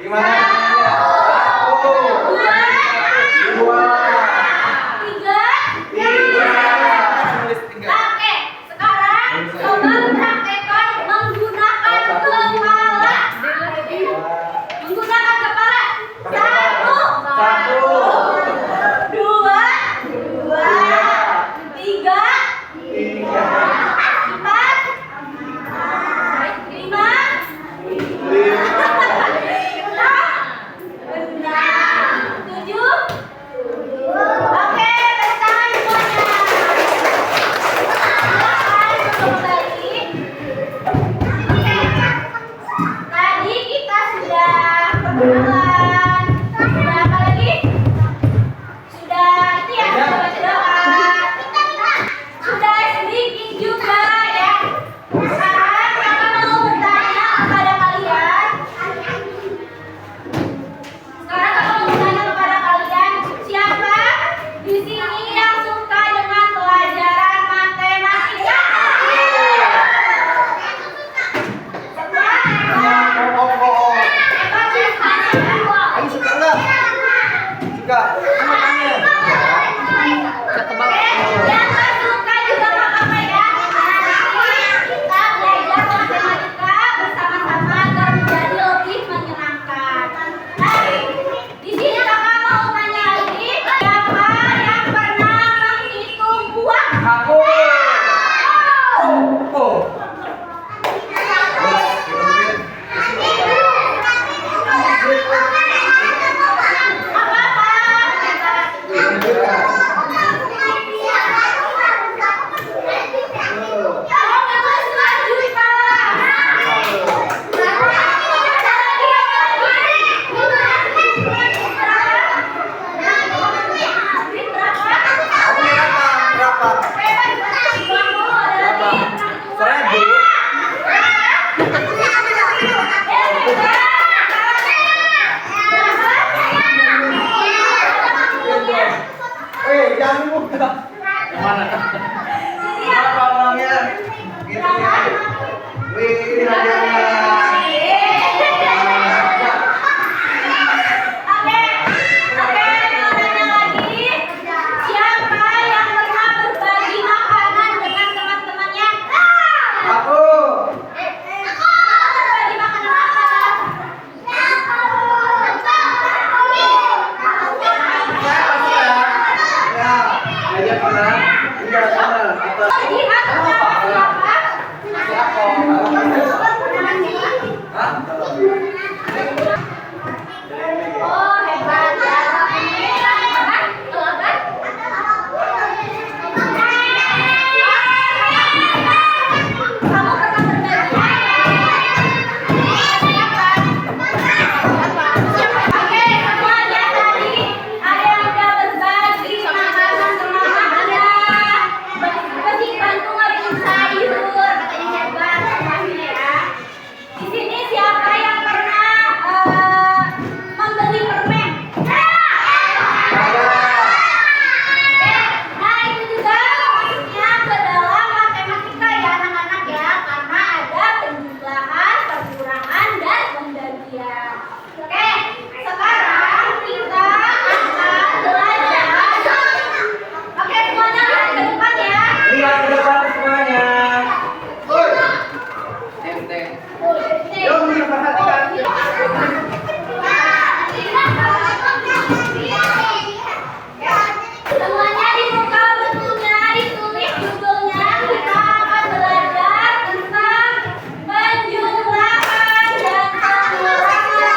Gimana? Satu, dua, tiga. Oke, sekarang coba praktekkan menggunakan kepala. Menggunakan kepala. Satu, dua, tiga, empat, lima, enam, tujuh. Oke, tepuk tangan semuanya. Kembali. Tadi kita sudah perkenalan. Sudah apa lagi? Sudah itu ya, sudah baca doa. Sudah sedikit juga ya. Sekarang saya mau bertanya kepada kalian. Siapa di sini yang suka dengan pelajaran matematika? Ayo suka nggak? Suka. Sama tanya. Yang nggak suka juga nggak apa-apa ya. Nanti kita belajar matematika bersama-sama agar menjadi lebih menyenangkan. Nah, di sini kakak mau tanya lagi, siapa yang pernah menghitung uang? Aku. Oh. Jangan buka. Yang mana? Apa orangnya? Gitu ya. Wih, ini hadiahnya. Oke, mau tanya lagi. Siapa yang pernah berbagi makanan dengan teman-temannya? Aku. Berbagi makanan apa? Aja pernah. Enggak sana. Apa? Siapa? Hah? Oh, hebat ya. Kamu pernah berbagi? Oke, semuanya tadi ada yang udah berbagi makanan sama Anda. Bersih bantu ngambil sayur, katanya hebat semuanya ya. Di sini siapa yang pernah membeli permen? Nah itu juga masuknya ke dalam matematika ya anak-anak ya, karena ada penjumlahan, perkurangan, dan pembagian. Oke, sekarang kita akan belajar. Oke, semuanya lihat ke depan ya. Lihat ke depan semuanya. Woi. Enteng. Yuk, perhatikan. Semuanya dibuka bukunya, ditulis judulnya. Kita akan belajar tentang penjumlahan dan pengurangan.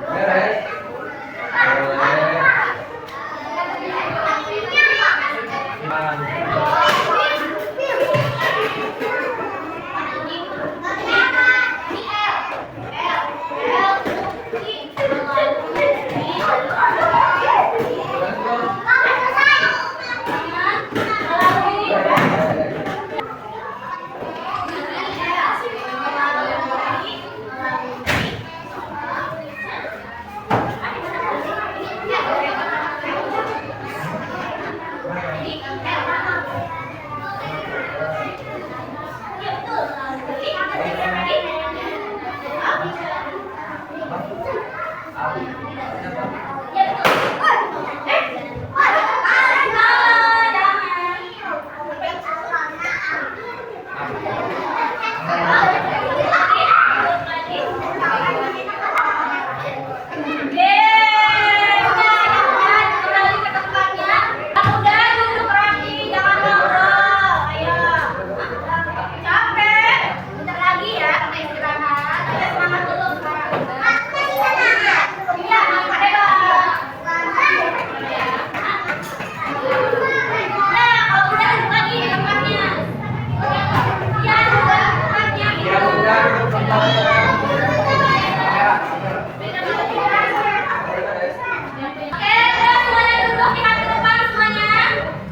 Beres. Boleh.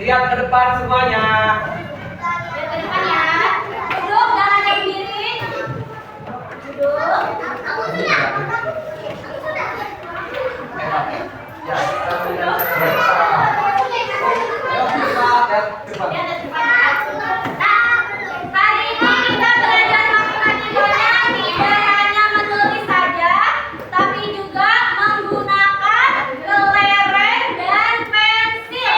Lihat ke depan semuanya. Lihat ke depan ya. Duduk, jangan yang berdiri. Duduk. Ya, cepat. Nah, hari ini kita belajar matematika tidak hanya menulis saja, tapi juga menggunakan kelereng dan pensil.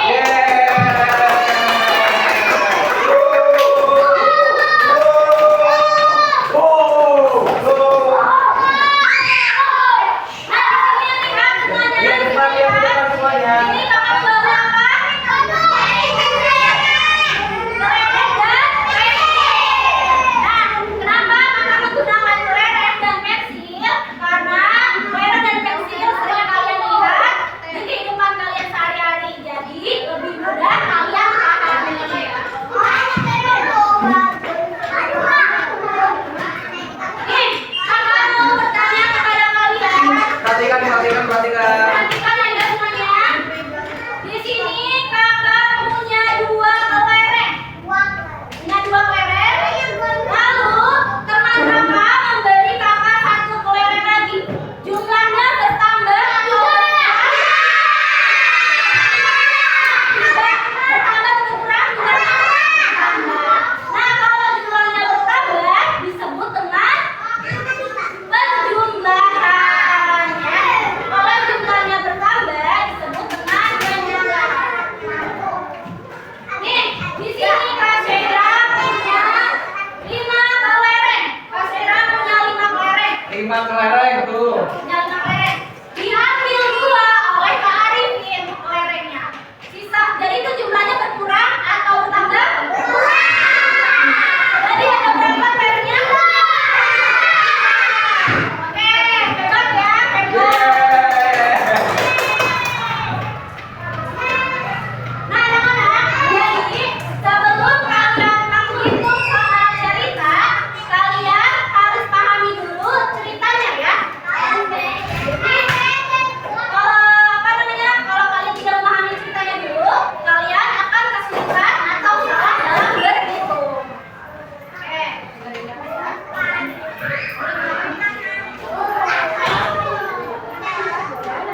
Ini bakal bawa apa? Kelereng dan pensil. Nah, kenapa kakak menggunakan kelereng dan pensil? Karena kelereng dan pensil sering kalian lihat di kehidupan kalian sehari-hari. Jadi lebih mudah kalian pahami. Nih, kakak mau bertanya kepada kalian. Perhatikan. Perhatikan ya semuanya. Di sini kakak punya dua kelereng. Lalu teman kakak memberi kakak satu kelereng lagi. Jumlahnya bertambah atau berkurang? Bertambah atau berkurang? Bertambah. Nah, kalau jumlahnya bertambah disebut dengan penjumlahan. Kalau jumlahnya bertambah disebut dengan penjumlahan. Nih, di sini Kak Sheira punya 5 kelereng. Kak Sheira punya 5 kelereng. 5 kelereng tuh. Punya 5 kelereng. Diambil 2 oleh Kak Arifin kelerengnya. Sisa, jadi itu jumlahnya berkurang atau bertambah? Berkurang. Jadi ada berapa kelerengnya? Oke, hebat ya, hebat. Nah, anak-anak, jadi sebelum kalian menghitung soal cerita, kalian harus pahami dulu ceritanya ya. Jadi, kalau kalian tidak memahami ceritanya dulu, kalian akan kesulitan atau salah dalam berhitung. Oke.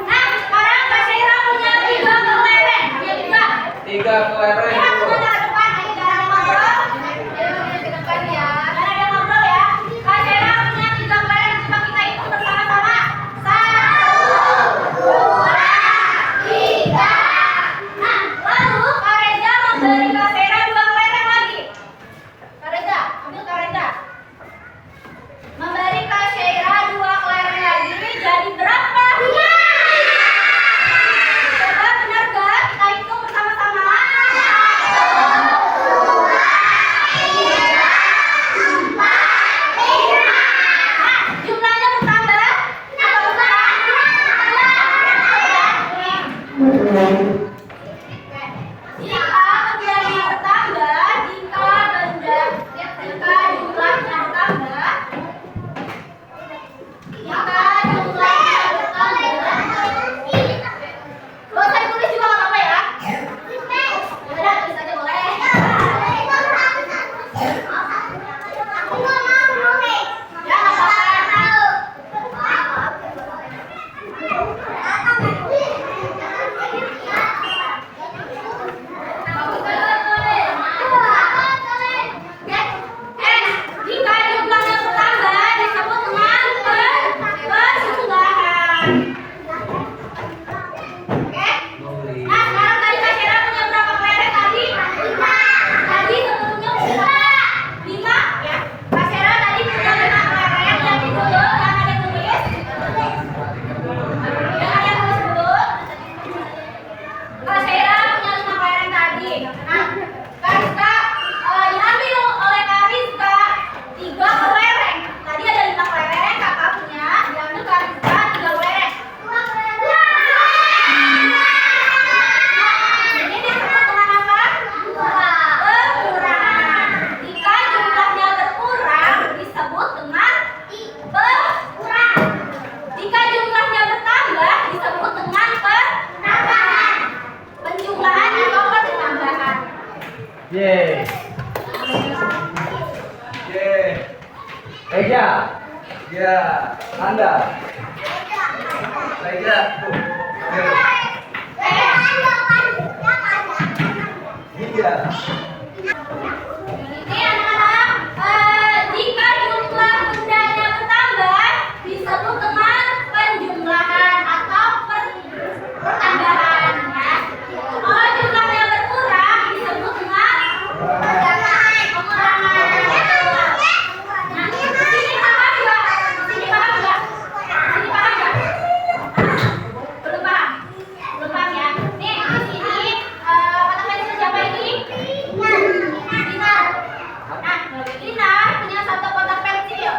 Nah, sekarang Kak Sheira punya 3 kelereng. Punya 3. 3 kelereng Lihat tuh. semuanya ke depan, ayo jangan ada ngobrol. Ke depan ya. Jangan ada ngobrol ya. Kak Sheira punya 3 kelereng, coba kita hitung bersama-sama. 1, 2, 3. Nah, lalu Kak Reza memberi Kak Sheira 2 kelereng lagi. Kak Reza, ambil Kak Reza. Memberi Kak Sheira 2 kelereng lagi, jadi berapa? 2. Coba benar gak? Kita hitung bersama-sama. Ye. Ye. Eja. Ya. Anda. Eja. Tuh. Iya. Ini anak-anak, jika jumlah bendanya bertambah disebut dengan penjumlahan atau pertambahan ya. Kalau jumlahnya berkurang disebut dengan pengurangan. Nah, di sini paham nggak? Di sini paham nggak? Di sini paham nggak? Belum paham? Belum paham ya? Nih di sini kata pensil siapa ini? Dinar. Nah, Dinar punya satu kotak pensil.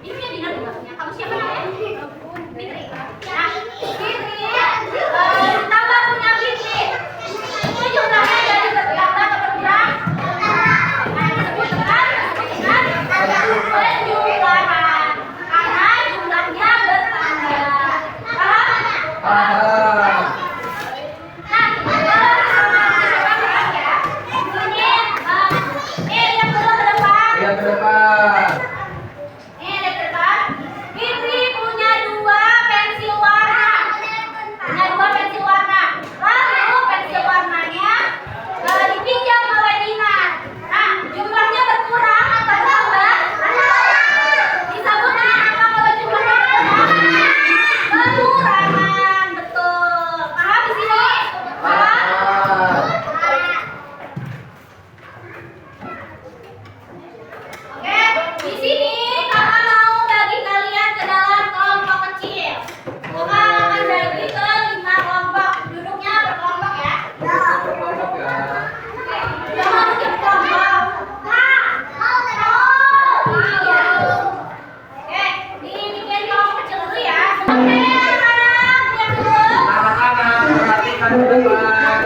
Ini punya Dinar juga punya. Kamu siapa namanya? Fitri. Nah, Fitri tambah punya Fitri. Itu jumlahnya jadi bertambah atau berkurang? Nah, disebut dengan penjumlahan. Karena jumlahnya bertambah. Paham? Paham. Nah, yang kedua ke depan. Lihat ke depan. Lihat ke depan. Fitri punya dua pensil warna. Punya dua pensil warna. Lalu pensil warnanya dipinjam oleh Dinar. Nah, jumlahnya berkurang atau bertambah? Disebut dengan apa kalau jumlahnya berkurang? Pengurangan. Betul. Paham di sini? Paham? Oke, di sini kakak mau bagi kalian ke dalam kelompok kecil. Kakak akan bagi ke 5 kelompok. Duduknya berkelompok ya. Kelompok ya. Oke, jangan bikin kelompok. Nah, iya. Oke, dibikin kelompok kecil dulu ya. Oke, anak-anak, lihat dulu. Anak-anak perhatikan ke depan.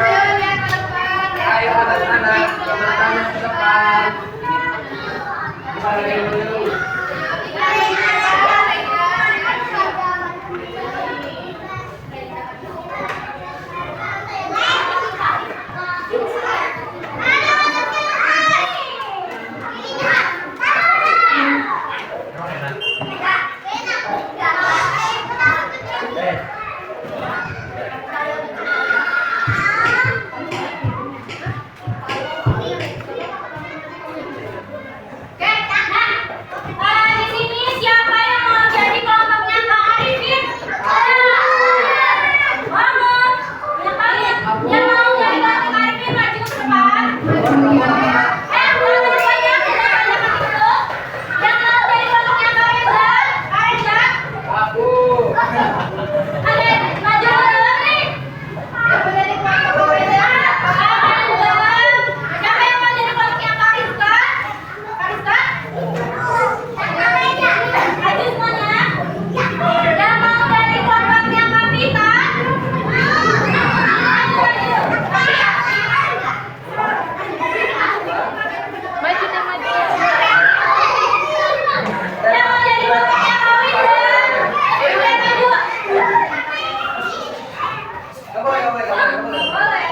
Ayo lihat ke depan. Ayo anak-anak bertanya ke depan. Mari dulu. Oke, nah, di sini siapa yang mau jadi kelompoknya Kak Arifin? Banget. Yang mau jadi kelompok Kak Arifin maju ke depan. Bukan banyak itu. Yang mau jadi kelompoknya Kak Reza, Kak Reza, Aku. ada maju dulu nih. Yang mau jadi kelompok Kak Reza, Kak Reza. Siapa yang mau jadi kelompoknya Kak Rizka? Kak Rizka? Maju semuanya. Yang mau dari kelompoknya Kak Vita? Maju dan maju. Yang mau jadi kelompoknya Kak Wida? Boleh maju. Kamu boleh.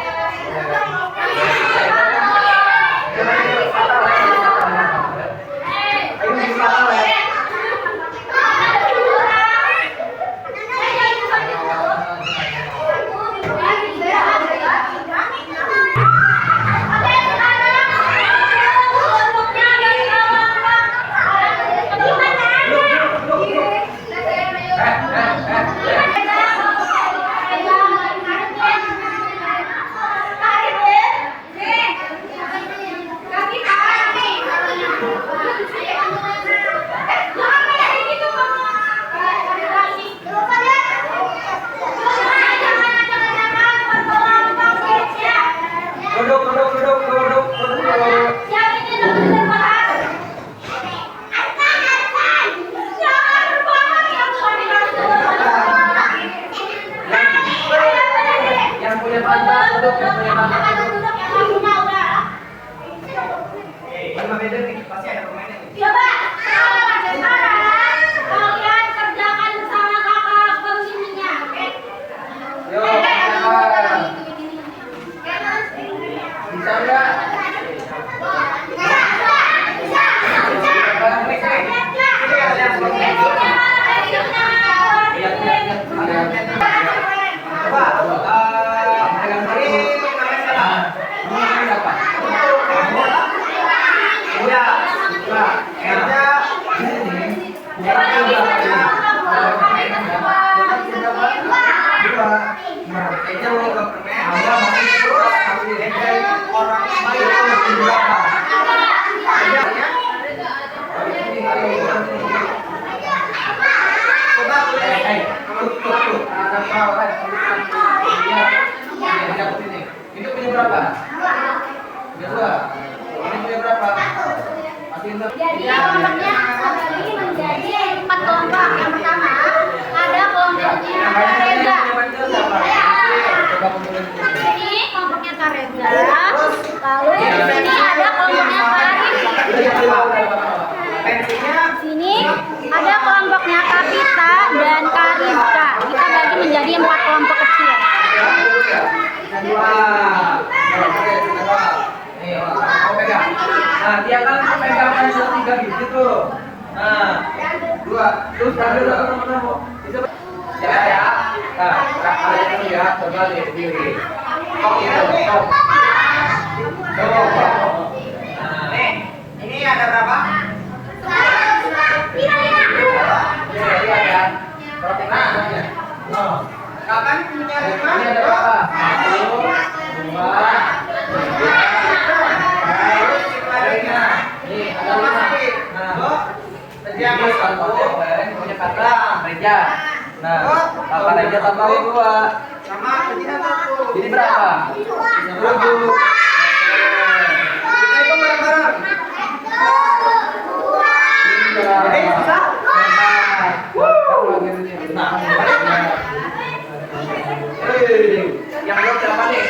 Yo, berapa? Dua. Ini punya berapa? Masih enam. Jadi kelompoknya terbagi menjadi 4 kelompok. Yang pertama ada kelompoknya Reza. Ini kelompoknya Reza. Lalu di sini ada kelompoknya Karim. Sini ada kelompoknya Kapita dan Kariska. Kita bagi menjadi 4 kelompok kecil. Nah, dia kan pegang pencil 3 biji tuh. Nah, 2. Terus ambil satu teman-teman. Ya. Nah, kalian dulu ya, coba lihat sendiri. Kok gitu? Stop. Nih, ini ada berapa? Lihat ya. Roti nasinya. Kapan punya 5? Ini ada berapa? 1, 2, 3. Nih, ada 5. Nah, dia punya kata Reja. Nah, kata Reja tambahin 2. Sama ini berapa? 7. Kita hitung bareng-bareng. Yang belum siapa nih?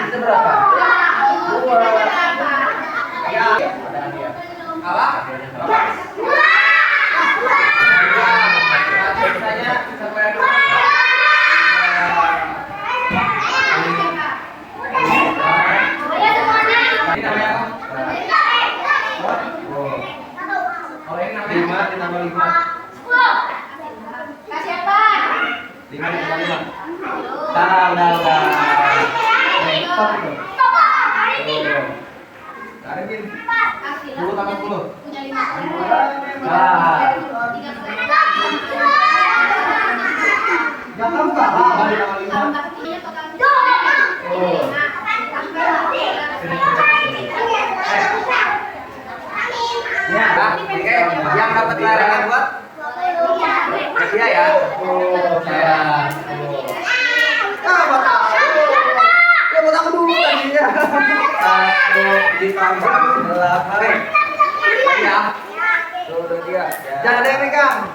Itu berapa? 2. Ya. Apa? Biasanya sampai lima ditambah 5. 10. Kasih apa? 5 ditambah 5. Udah. Stop itu. Karin. 10 tambah 10. Punya 5. Nah. Jangan tambah. Ditambah 5. Ya, oke. Yang dapat larangan buat dia ya. Saya. Ya buat aku dulu tadinya. 1 ditambah 8. Ya. 2, 3. Jangan ada yang pegang.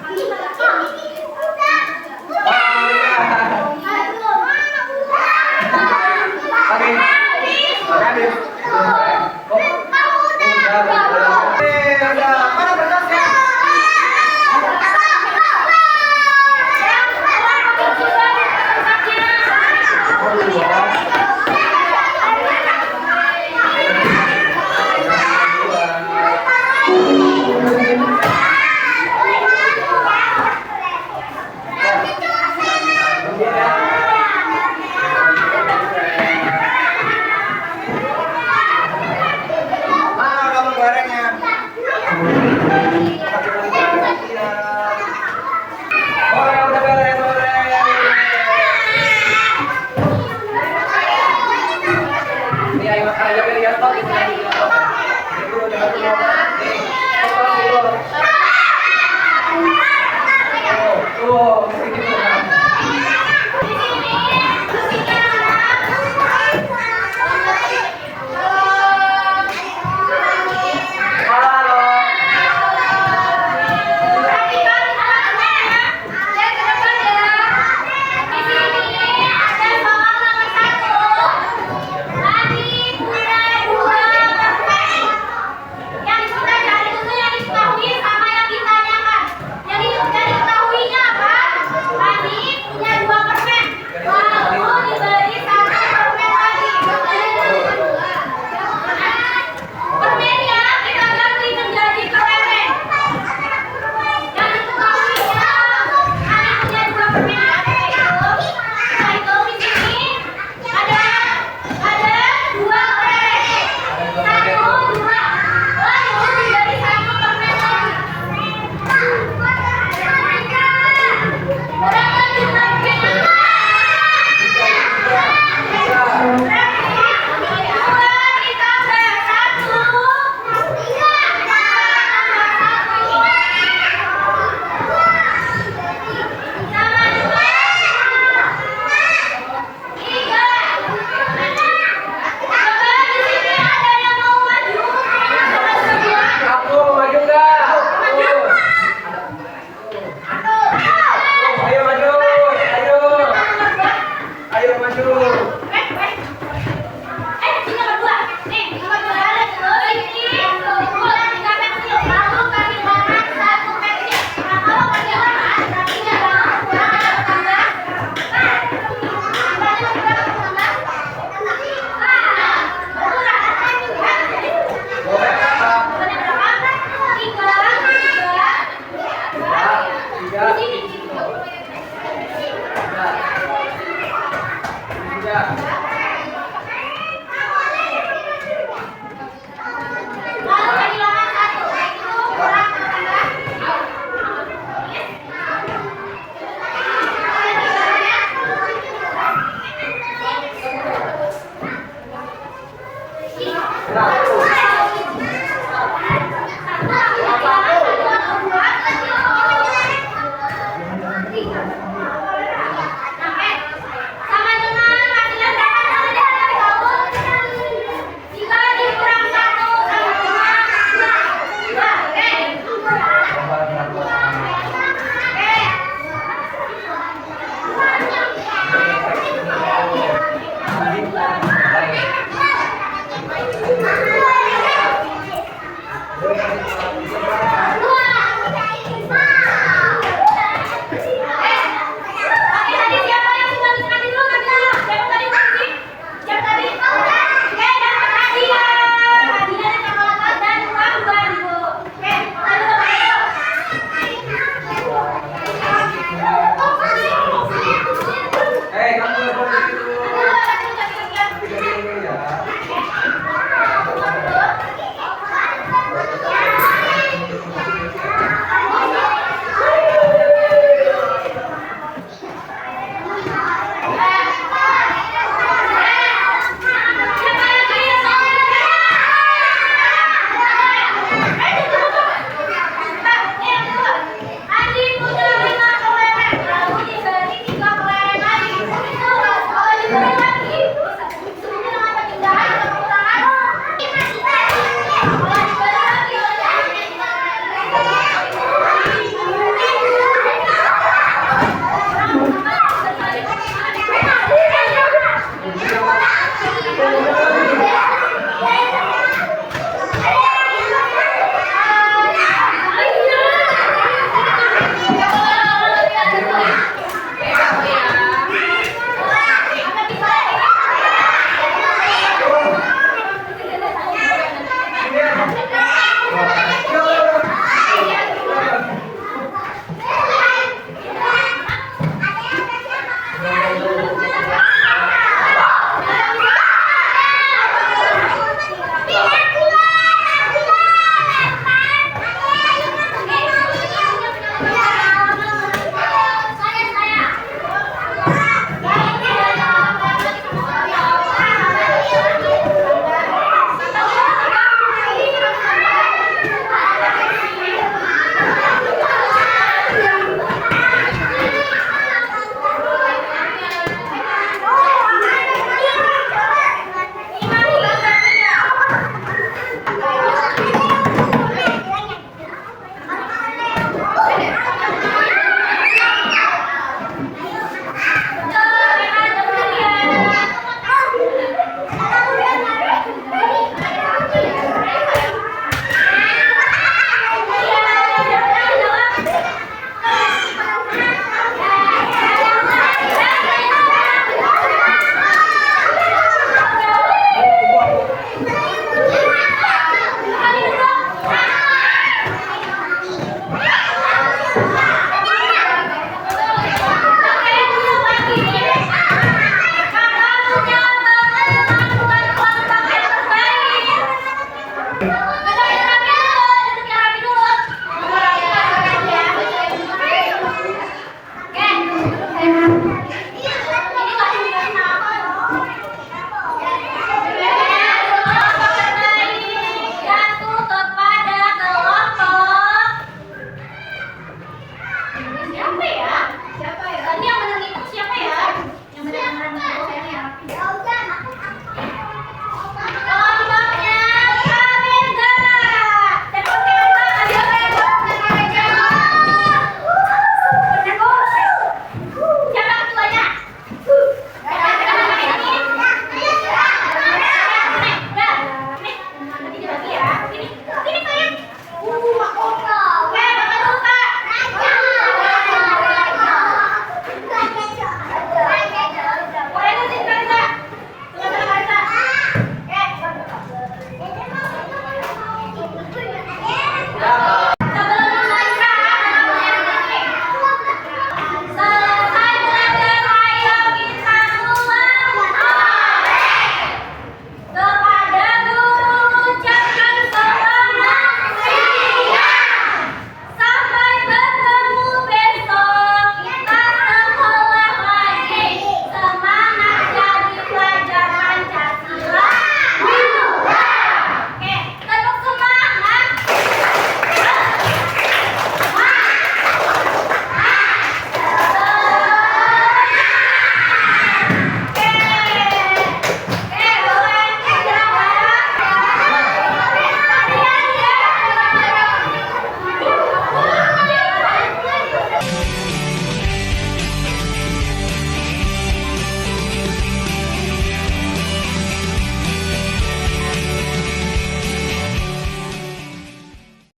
siapa ya?